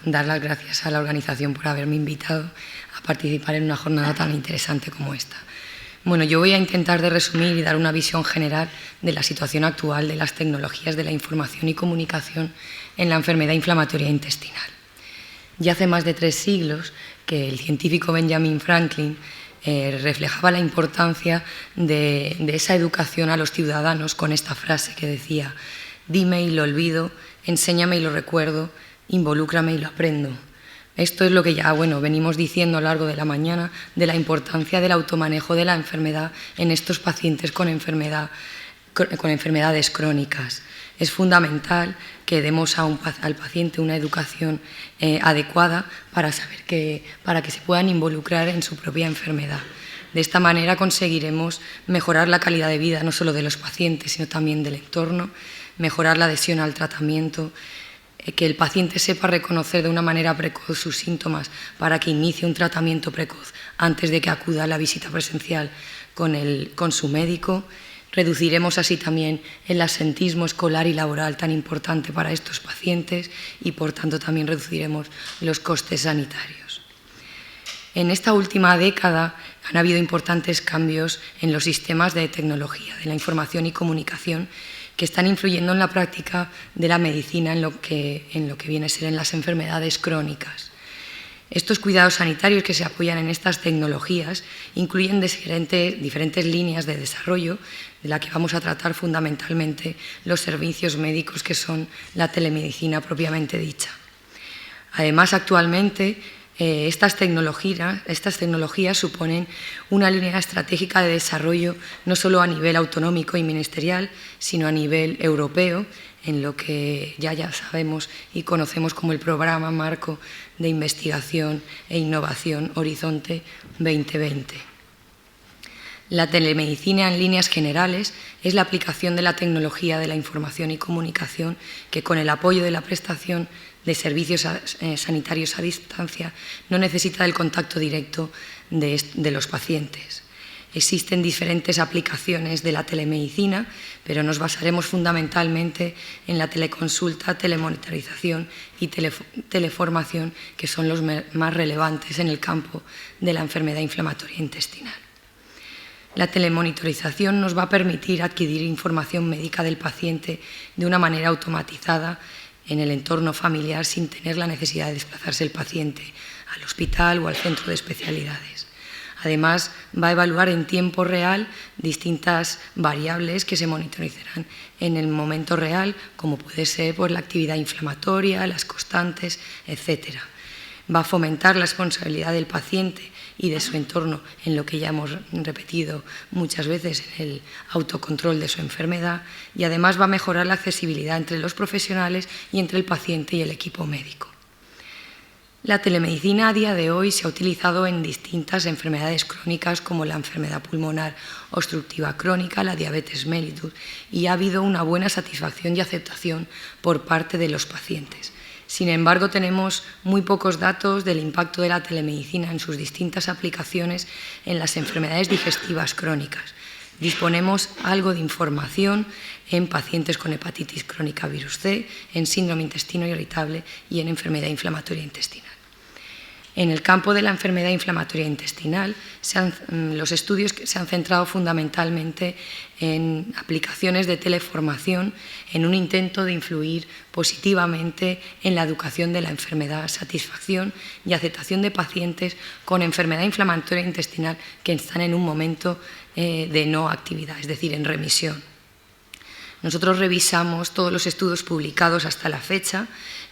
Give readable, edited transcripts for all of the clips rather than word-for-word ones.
Dar las gracias a la organización por haberme invitado a participar en una jornada tan interesante como esta. Bueno, yo voy a intentar de resumir y dar una visión general de la situación actual de las tecnologías de la información y comunicación en la enfermedad inflamatoria intestinal. Ya hace más de 3 siglos que el científico Benjamin Franklin reflejaba la importancia de esa educación a los ciudadanos con esta frase que decía: dime y lo olvido, enséñame y lo recuerdo, involúcrame y lo aprendo. Esto es lo que ya venimos diciendo a lo largo de la mañana de la importancia del automanejo de la enfermedad en estos pacientes con enfermedades crónicas. Es fundamental que demos al paciente una educación adecuada para que se puedan involucrar en su propia enfermedad. De esta manera conseguiremos mejorar la calidad de vida no solo de los pacientes, sino también del entorno, mejorar la adhesión al tratamiento, que el paciente sepa reconocer de una manera precoz sus síntomas para que inicie un tratamiento precoz antes de que acuda a la visita presencial con su médico. Reduciremos así también el absentismo escolar y laboral tan importante para estos pacientes y, por tanto, también reduciremos los costes sanitarios. En esta última década han habido importantes cambios en los sistemas de tecnología, de la información y comunicación, que están influyendo en la práctica de la medicina en lo que viene a ser en las enfermedades crónicas. Estos cuidados sanitarios que se apoyan en estas tecnologías incluyen diferentes líneas de desarrollo, de la que vamos a tratar fundamentalmente los servicios médicos, que son la telemedicina propiamente dicha. Además, actualmente, estas tecnologías suponen una línea estratégica de desarrollo no solo a nivel autonómico y ministerial, sino a nivel europeo, en lo que ya sabemos y conocemos como el Programa Marco de Investigación e Innovación Horizonte 2020. La telemedicina, en líneas generales, es la aplicación de la tecnología de la información y comunicación que, con el apoyo de la prestación de servicios sanitarios a distancia, no necesita del contacto directo de los pacientes. Existen diferentes aplicaciones de la telemedicina, pero nos basaremos fundamentalmente en la teleconsulta, telemonitorización y teleformación, que son los más relevantes en el campo de la enfermedad inflamatoria intestinal. La telemonitorización nos va a permitir adquirir información médica del paciente de una manera automatizada en el entorno familiar, sin tener la necesidad de desplazarse el paciente al hospital o al centro de especialidades. Además, va a evaluar en tiempo real distintas variables que se monitorizarán en el momento real, como puede ser la actividad inflamatoria, las constantes, etc. Va a fomentar la responsabilidad del paciente y de su entorno en lo que ya hemos repetido muchas veces, en el autocontrol de su enfermedad, y además va a mejorar la accesibilidad entre los profesionales y entre el paciente y el equipo médico. La telemedicina a día de hoy se ha utilizado en distintas enfermedades crónicas, como la enfermedad pulmonar obstructiva crónica, la diabetes mellitus, y ha habido una buena satisfacción y aceptación por parte de los pacientes. Sin embargo, tenemos muy pocos datos del impacto de la telemedicina en sus distintas aplicaciones en las enfermedades digestivas crónicas. Disponemos algo de información en pacientes con hepatitis crónica virus C, en síndrome intestino irritable y en enfermedad inflamatoria intestinal. En el campo de la enfermedad inflamatoria intestinal, los estudios se han centrado fundamentalmente en aplicaciones de teleformación en un intento de influir positivamente en la educación de la enfermedad, satisfacción y aceptación de pacientes con enfermedad inflamatoria intestinal que están en un momento de no actividad, es decir, en remisión. Nosotros revisamos todos los estudios publicados hasta la fecha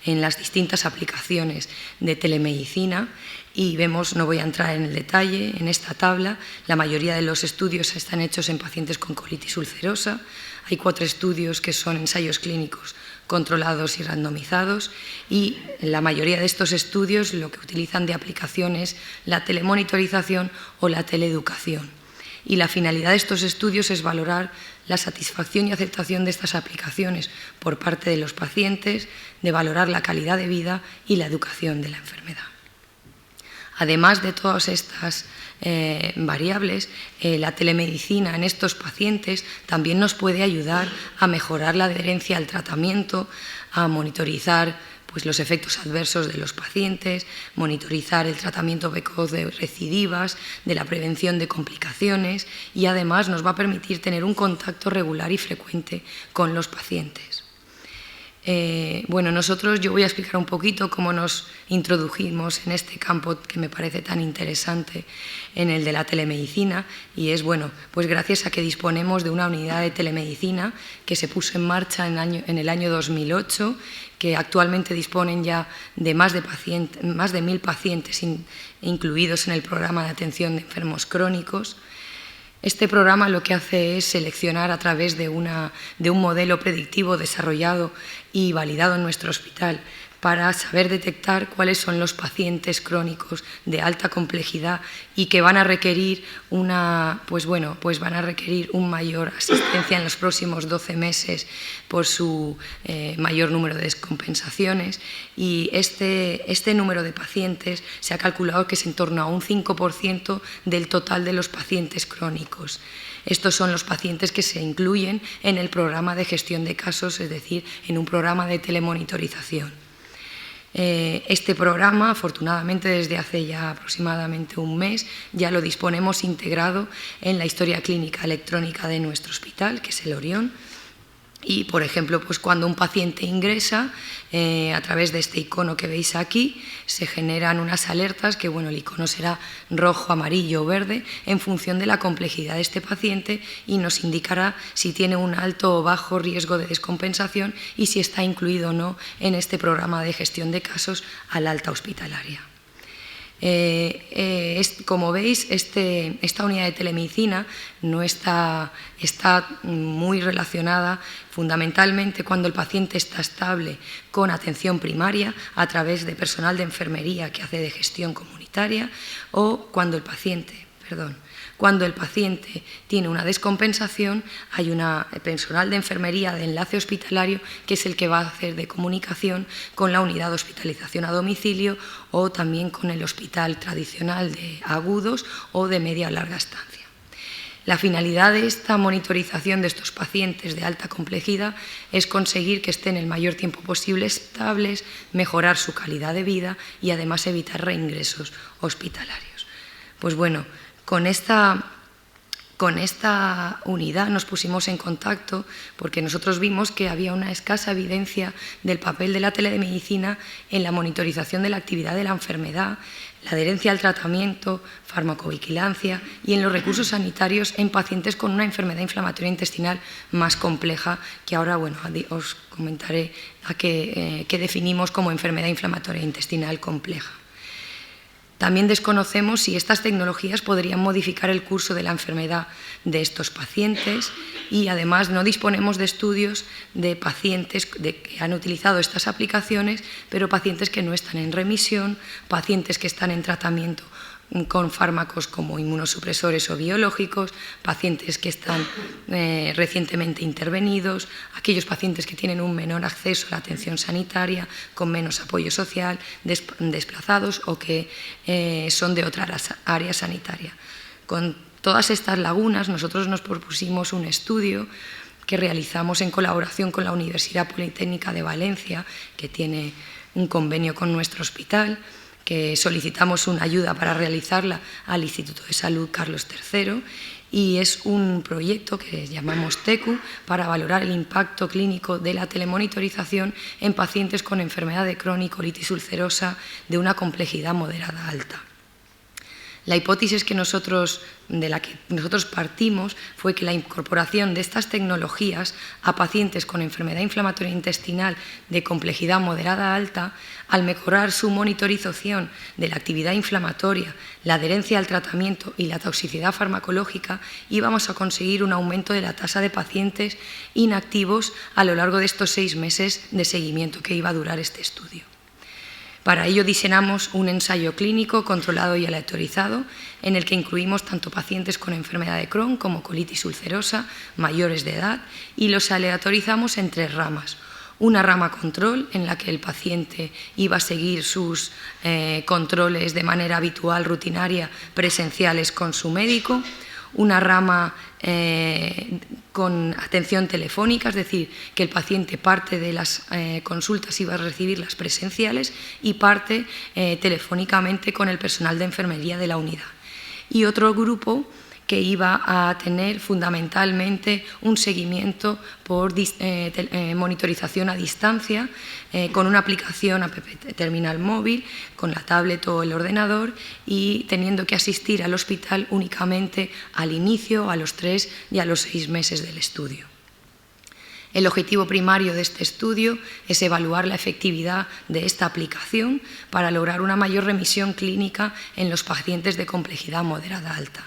en las distintas aplicaciones de telemedicina y vemos, no voy a entrar en el detalle, en esta tabla, la mayoría de los estudios están hechos en pacientes con colitis ulcerosa. Hay 4 estudios que son ensayos clínicos controlados y randomizados, y la mayoría de estos estudios lo que utilizan de aplicación es la telemonitorización o la teleeducación. Y la finalidad de estos estudios es valorar la satisfacción y aceptación de estas aplicaciones por parte de los pacientes, de valorar la calidad de vida y la educación de la enfermedad. Además de todas estas variables, la telemedicina en estos pacientes también nos puede ayudar a mejorar la adherencia al tratamiento, a monitorizar pues, los efectos adversos de los pacientes, monitorizar el tratamiento precoz de recidivas, de la prevención de complicaciones y además nos va a permitir tener un contacto regular y frecuente con los pacientes. Bueno, yo voy a explicar un poquito cómo nos introdujimos en este campo que me parece tan interesante, en el de la telemedicina, y es, bueno, pues gracias a que disponemos de una unidad de telemedicina que se puso en marcha en el año 2008, que actualmente disponen ya de más de 1.000 pacientes incluidos en el programa de atención de enfermos crónicos. Este programa lo que hace es seleccionar a través de un modelo predictivo desarrollado y validado en nuestro hospital para saber detectar cuáles son los pacientes crónicos de alta complejidad y que van a requerir una mayor asistencia en los próximos 12 meses por su mayor número de descompensaciones. Y este número de pacientes se ha calculado que es en torno a un 5% del total de los pacientes crónicos. Estos son los pacientes que se incluyen en el programa de gestión de casos, es decir, en un programa de telemonitorización. Este programa, afortunadamente, desde hace ya aproximadamente un mes, ya lo disponemos integrado en la historia clínica electrónica de nuestro hospital, que es el Orión. Y, por ejemplo, pues cuando un paciente ingresa, a través de este icono que veis aquí, se generan unas alertas que, bueno, el icono será rojo, amarillo o verde en función de la complejidad de este paciente y nos indicará si tiene un alto o bajo riesgo de descompensación y si está incluido o no en este programa de gestión de casos al alta hospitalaria. Como veis, esta unidad de telemedicina no está muy relacionada fundamentalmente cuando el paciente está estable con atención primaria a través de personal de enfermería que hace de gestión comunitaria o cuando el paciente tiene una descompensación, hay personal de enfermería de enlace hospitalario que es el que va a hacer de comunicación con la unidad de hospitalización a domicilio o también con el hospital tradicional de agudos o de media o larga estancia. La finalidad de esta monitorización de estos pacientes de alta complejidad es conseguir que estén el mayor tiempo posible estables, mejorar su calidad de vida y además evitar reingresos hospitalarios. Pues bueno, con esta unidad nos pusimos en contacto porque nosotros vimos que había una escasa evidencia del papel de la telemedicina en la monitorización de la actividad de la enfermedad, la adherencia al tratamiento, farmacovigilancia y en los recursos sanitarios en pacientes con una enfermedad inflamatoria intestinal más compleja, que ahora os comentaré qué definimos como enfermedad inflamatoria intestinal compleja. También desconocemos si estas tecnologías podrían modificar el curso de la enfermedad de estos pacientes y además no disponemos de estudios de pacientes que han utilizado estas aplicaciones, pero pacientes que no están en remisión, pacientes que están en tratamiento con fármacos como inmunosupresores o biológicos, pacientes que están recientemente intervenidos, aquellos pacientes que tienen un menor acceso a la atención sanitaria, con menos apoyo social, desplazados o que son de otra área sanitaria. Con todas estas lagunas, nosotros nos propusimos un estudio que realizamos en colaboración con la Universidad Politécnica de Valencia, que tiene un convenio con nuestro hospital, que solicitamos una ayuda para realizarla al Instituto de Salud Carlos III y es un proyecto que llamamos TECU para valorar el impacto clínico de la telemonitorización en pacientes con enfermedad de Crohn y colitis ulcerosa de una complejidad moderada alta. La hipótesis de la que nosotros partimos fue que la incorporación de estas tecnologías a pacientes con enfermedad inflamatoria intestinal de complejidad moderada alta, al mejorar su monitorización de la actividad inflamatoria, la adherencia al tratamiento y la toxicidad farmacológica, íbamos a conseguir un aumento de la tasa de pacientes inactivos a lo largo de estos 6 meses de seguimiento que iba a durar este estudio. Para ello diseñamos un ensayo clínico controlado y aleatorizado en el que incluimos tanto pacientes con enfermedad de Crohn como colitis ulcerosa, mayores de edad, y los aleatorizamos en 3 ramas. Una rama control, en la que el paciente iba a seguir sus controles de manera habitual, rutinaria, presenciales con su médico. una rama con atención telefónica, es decir, que el paciente parte de las consultas iba a recibirlas presenciales y parte telefónicamente con el personal de enfermería de la unidad. Y otro grupo que iba a tener fundamentalmente un seguimiento por monitorización a distancia con una aplicación app terminal móvil, con la tablet o el ordenador y teniendo que asistir al hospital únicamente al inicio, a los 3 y a los 6 meses del estudio. El objetivo primario de este estudio es evaluar la efectividad de esta aplicación para lograr una mayor remisión clínica en los pacientes de complejidad moderada alta.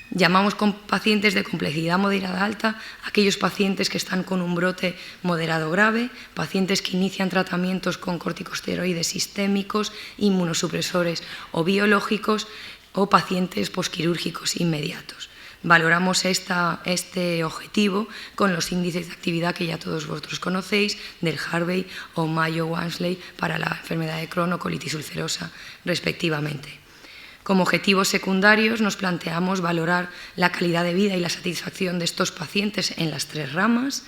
Llamamos pacientes de complejidad moderada alta aquellos pacientes que están con un brote moderado grave, pacientes que inician tratamientos con corticosteroides sistémicos, inmunosupresores o biológicos o pacientes posquirúrgicos inmediatos. Valoramos este objetivo con los índices de actividad que ya todos vosotros conocéis, del Harvey o Mayo-Wansley para la enfermedad de Crohn o colitis ulcerosa, respectivamente. Como objetivos secundarios nos planteamos valorar la calidad de vida y la satisfacción de estos pacientes en las 3 ramas,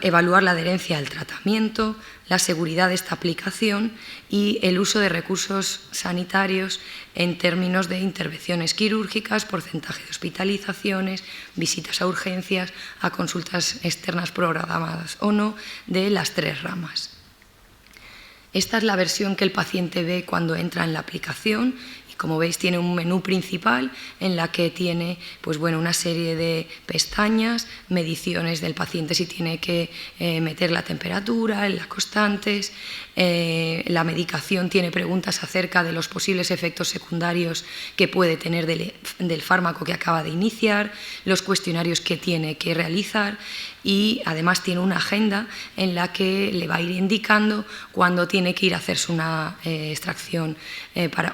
evaluar la adherencia al tratamiento, la seguridad de esta aplicación y el uso de recursos sanitarios en términos de intervenciones quirúrgicas, porcentaje de hospitalizaciones, visitas a urgencias, a consultas externas programadas o no, de las 3 ramas. Esta es la versión que el paciente ve cuando entra en la aplicación. Como veis, tiene un menú principal en la que tiene una serie de pestañas, mediciones del paciente si tiene que meter la temperatura, las constantes, la medicación tiene preguntas acerca de los posibles efectos secundarios que puede tener del fármaco que acaba de iniciar, los cuestionarios que tiene que realizar y además tiene una agenda en la que le va a ir indicando cuándo tiene que ir a hacerse una extracción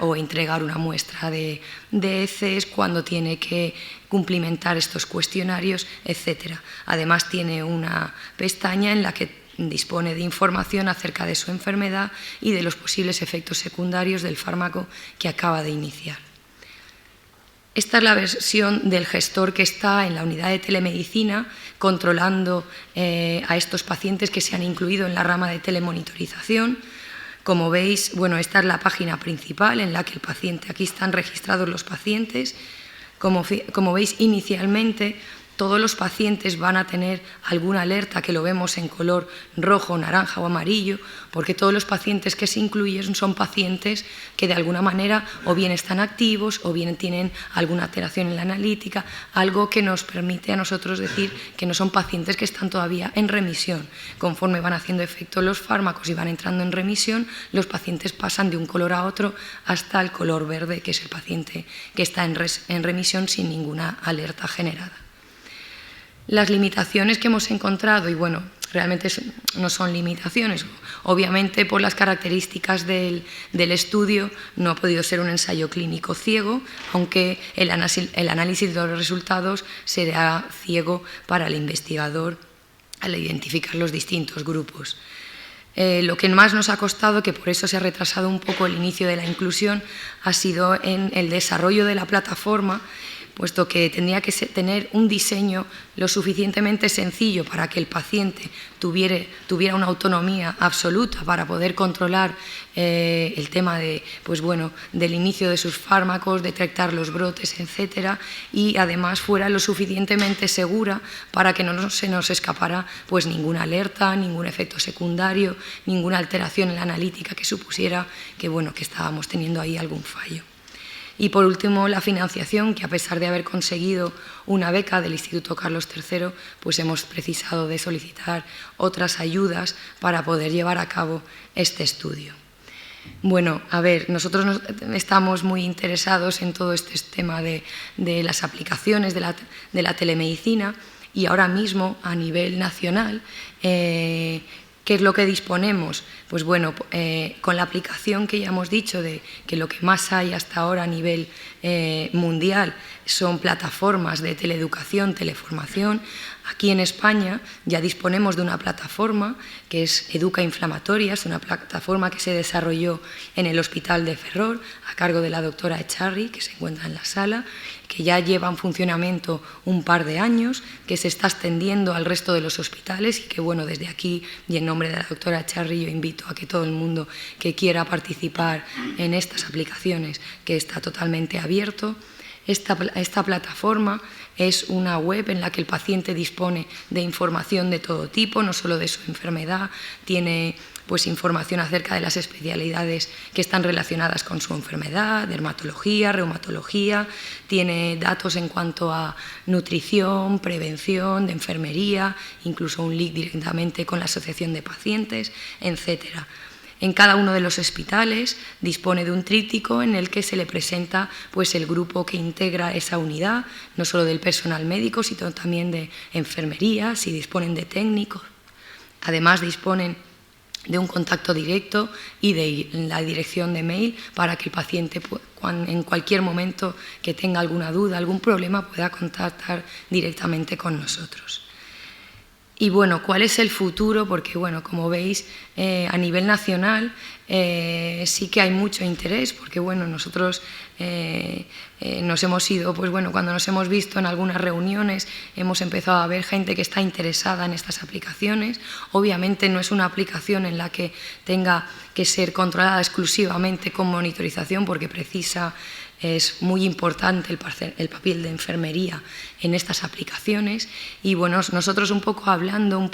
o entregar una muestra de heces, cuándo tiene que cumplimentar estos cuestionarios, etc. Además tiene una pestaña en la que dispone de información acerca de su enfermedad y de los posibles efectos secundarios del fármaco que acaba de iniciar. Esta es la versión del gestor que está en la unidad de telemedicina controlando a estos pacientes que se han incluido en la rama de telemonitorización. Como veis, esta es la página principal en la que el paciente, aquí están registrados los pacientes. Como veis, inicialmente todos los pacientes van a tener alguna alerta que lo vemos en color rojo, naranja o amarillo, porque todos los pacientes que se incluyen son pacientes que de alguna manera o bien están activos o bien tienen alguna alteración en la analítica, algo que nos permite a nosotros decir que no son pacientes que están todavía en remisión. Conforme van haciendo efecto los fármacos y van entrando en remisión, los pacientes pasan de un color a otro hasta el color verde, que es el paciente que está en remisión sin ninguna alerta generada. Las limitaciones que hemos encontrado, y realmente no son limitaciones, obviamente por las características del estudio no ha podido ser un ensayo clínico ciego, aunque el análisis de los resultados será ciego para el investigador al identificar los distintos grupos. Lo que más nos ha costado, que por eso se ha retrasado un poco el inicio de la inclusión, ha sido en el desarrollo de la plataforma, puesto que tendría que tener un diseño lo suficientemente sencillo para que el paciente tuviera una autonomía absoluta para poder controlar el tema del inicio de sus fármacos, detectar los brotes, etc. Y además fuera lo suficientemente segura para que no se nos escapara ninguna alerta, ningún efecto secundario, ninguna alteración en la analítica que supusiera que estábamos teniendo ahí algún fallo. Y por último, la financiación, que a pesar de haber conseguido una beca del Instituto Carlos III, hemos precisado de solicitar otras ayudas para poder llevar a cabo este estudio. Nosotros estamos muy interesados en todo este tema de las aplicaciones de la telemedicina y ahora mismo a nivel nacional, ¿qué es lo que disponemos? Con la aplicación que ya hemos dicho de que lo que más hay hasta ahora a nivel mundial son plataformas de teleeducación, teleformación. Aquí en España ya disponemos de una plataforma que es Educa Inflamatoria, es una plataforma que se desarrolló en el Hospital de Ferrol a cargo de la doctora Echarri, que se encuentra en la sala, que ya lleva en funcionamiento un par de años, que se está extendiendo al resto de los hospitales y que, bueno, desde aquí y en nombre de la doctora Echarri yo invito a que todo el mundo que quiera participar en estas aplicaciones, que está totalmente abierto. Esta plataforma es una web en la que el paciente dispone de información de todo tipo, no solo de su enfermedad, tiene pues información acerca de las especialidades que están relacionadas con su enfermedad, dermatología, reumatología, tiene datos en cuanto a nutrición, prevención, de enfermería, incluso un link directamente con la asociación de pacientes, etcétera. En cada uno de los hospitales dispone de un tríptico en el que se le presenta pues, el grupo que integra esa unidad, no solo del personal médico, sino también de enfermería, si disponen de técnicos. Además, disponen de un contacto directo y de la dirección de mail para que el paciente en cualquier momento que tenga alguna duda, algún problema, pueda contactar directamente con nosotros. Y bueno, ¿cuál es el futuro? Porque bueno, como veis, a nivel nacional sí que hay mucho interés, porque bueno, nosotros nos hemos ido, pues bueno, cuando nos hemos visto en algunas reuniones hemos empezado a ver gente que está interesada en estas aplicaciones. Obviamente no es una aplicación en la que tenga que ser controlada exclusivamente con monitorización, porque es muy importante el papel de enfermería en estas aplicaciones y bueno, nosotros un poco hablando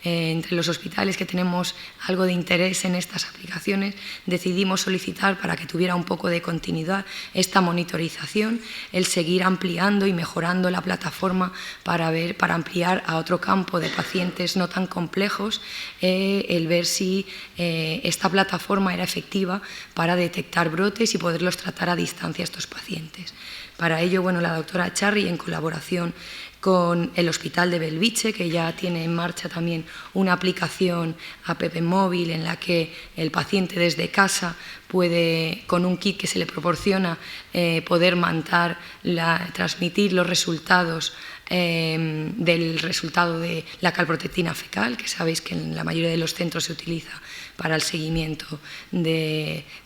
entre los hospitales que tenemos algo de interés en estas aplicaciones, decidimos solicitar para que tuviera un poco de continuidad esta monitorización, el seguir ampliando y mejorando la plataforma para ampliar a otro campo de pacientes no tan complejos, el ver si esta plataforma era efectiva para detectar brotes y poderlos tratar a distancia a estos pacientes. Para ello, bueno, la doctora Echarri, en colaboración con el Hospital de Belviche, que ya tiene en marcha también una aplicación app móvil en la que el paciente desde casa puede, con un kit que se le proporciona, poder transmitir los resultados del resultado de la calprotectina fecal, que sabéis que en la mayoría de los centros se utiliza para el seguimiento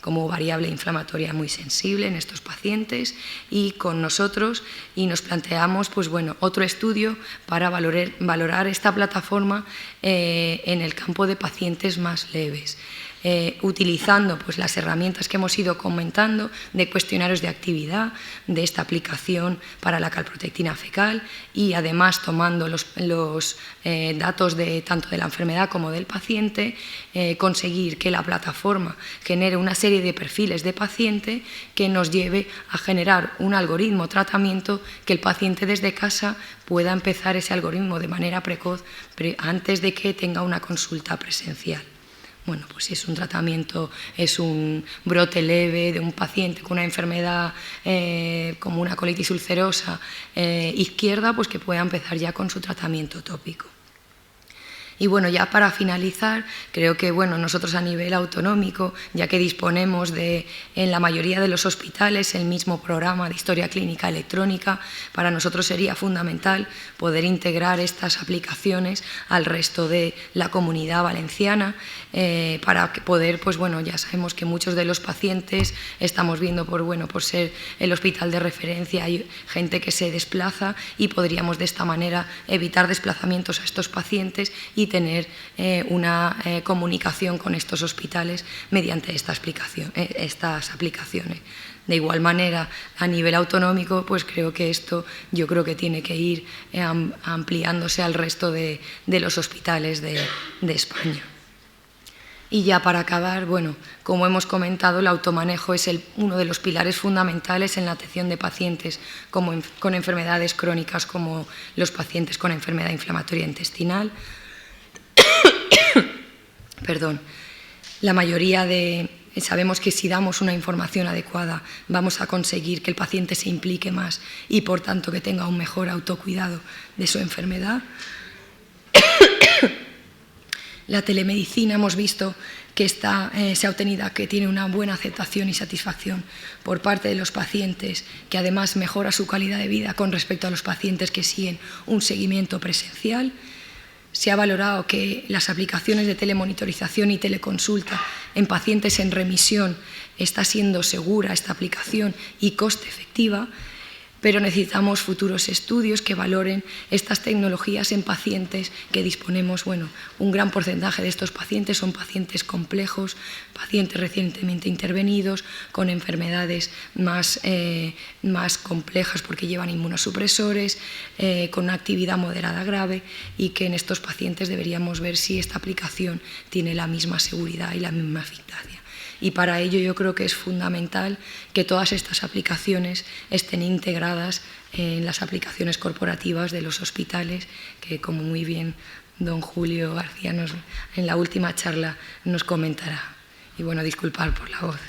como variable inflamatoria muy sensible en estos pacientes, y con nosotros nos planteamos pues, bueno, otro estudio para valorar esta plataforma en el campo de pacientes más leves. Utilizando pues, las herramientas que hemos ido comentando de cuestionarios de actividad, de esta aplicación para la calprotectina fecal y además tomando los datos tanto de la enfermedad como del paciente, conseguir que la plataforma genere una serie de perfiles de paciente que nos lleve a generar un algoritmo tratamiento que el paciente desde casa pueda empezar ese algoritmo de manera precoz antes de que tenga una consulta presencial. Bueno, pues si es un tratamiento, es un brote leve de un paciente con una enfermedad como una colitis ulcerosa izquierda, pues que pueda empezar ya con su tratamiento tópico. Y bueno, ya para finalizar, creo que bueno, nosotros a nivel autonómico, ya que disponemos en la mayoría de los hospitales el mismo programa de historia clínica electrónica, para nosotros sería fundamental poder integrar estas aplicaciones al resto de la comunidad valenciana para poder, pues bueno, ya sabemos que muchos de los pacientes estamos viendo por ser el hospital de referencia, hay gente que se desplaza y podríamos de esta manera evitar desplazamientos a estos pacientes y tener una comunicación con estos hospitales mediante estas aplicaciones. De igual manera, a nivel autonómico, pues creo que yo creo que tiene que ir ampliándose al resto de los hospitales de España. Y ya para acabar, bueno, como hemos comentado, el automanejo es uno de los pilares fundamentales en la atención de pacientes con enfermedades crónicas como los pacientes con enfermedad inflamatoria intestinal. Perdón. La mayoría sabemos que si damos una información adecuada vamos a conseguir que el paciente se implique más y por tanto que tenga un mejor autocuidado de su enfermedad. La telemedicina hemos visto que se ha obtenido, que tiene una buena aceptación y satisfacción por parte de los pacientes, que además mejora su calidad de vida con respecto a los pacientes que siguen un seguimiento presencial. Se ha valorado que las aplicaciones de telemonitorización y teleconsulta en pacientes en remisión está siendo segura esta aplicación y coste efectiva, pero necesitamos futuros estudios que valoren estas tecnologías en pacientes que disponemos. Bueno, un gran porcentaje de estos pacientes son pacientes complejos, pacientes recientemente intervenidos, con enfermedades más complejas porque llevan inmunosupresores, con una actividad moderada grave, y que en estos pacientes deberíamos ver si esta aplicación tiene la misma seguridad y la misma eficacia. Y para ello yo creo que es fundamental que todas estas aplicaciones estén integradas en las aplicaciones corporativas de los hospitales, que como muy bien don Julio García en la última charla nos comentará. Y bueno, disculpad por la voz.